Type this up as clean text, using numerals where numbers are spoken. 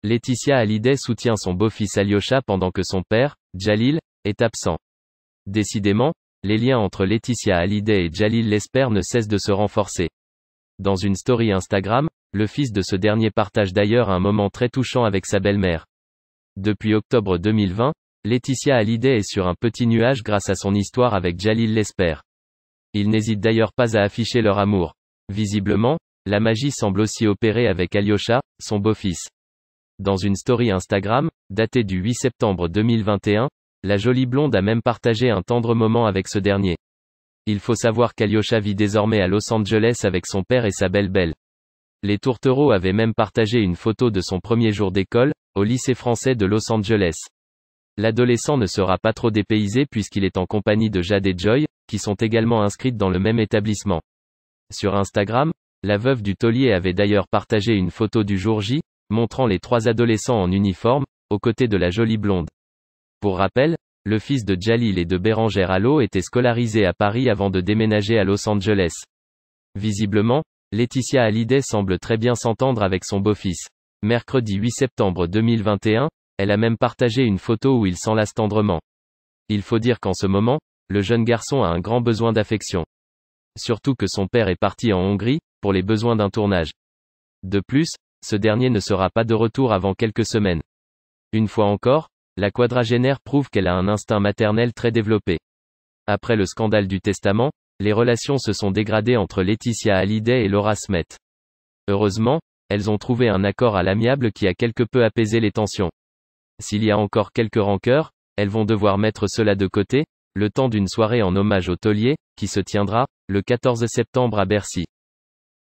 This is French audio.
Laetitia Hallyday soutient son beau-fils Alyosha pendant que son père, Jalil, est absent. Décidément, les liens entre Laetitia Hallyday et Jalil Lesper ne cessent de se renforcer. Dans une story Instagram, le fils de ce dernier partage d'ailleurs un moment très touchant avec sa belle-mère. Depuis octobre 2020, Laetitia Hallyday est sur un petit nuage grâce à son histoire avec Jalil Lesper. Ils n'hésitent d'ailleurs pas à afficher leur amour. Visiblement, la magie semble aussi opérer avec Alyosha, son beau-fils. Dans une story Instagram, datée du 8 septembre 2021, la jolie blonde a même partagé un tendre moment avec ce dernier. Il faut savoir qu'Alyosha vit désormais à Los Angeles avec son père et sa belle-belle. Les tourtereaux avaient même partagé une photo de son premier jour d'école, au lycée français de Los Angeles. L'adolescent ne sera pas trop dépaysé puisqu'il est en compagnie de Jade et Joy, qui sont également inscrites dans le même établissement. Sur Instagram, la veuve du taulier avait d'ailleurs partagé une photo du jour J, montrant les trois adolescents en uniforme, aux côtés de la jolie blonde. Pour rappel, le fils de Jalil et de Bérangère Allo était scolarisé à Paris avant de déménager à Los Angeles. Visiblement, Laetitia Hallyday semble très bien s'entendre avec son beau-fils. Mercredi 8 septembre 2021, elle a même partagé une photo où ils s'enlacent tendrement. Il faut dire qu'en ce moment, le jeune garçon a un grand besoin d'affection. Surtout que son père est parti en Hongrie, pour les besoins d'un tournage. De plus, ce dernier ne sera pas de retour avant quelques semaines. Une fois encore, la quadragénaire prouve qu'elle a un instinct maternel très développé. Après le scandale du testament, les relations se sont dégradées entre Laetitia Hallyday et Laura Smet. Heureusement, elles ont trouvé un accord à l'amiable qui a quelque peu apaisé les tensions. S'il y a encore quelques rancœurs, elles vont devoir mettre cela de côté, le temps d'une soirée en hommage au taulier, qui se tiendra, le 14 septembre à Bercy.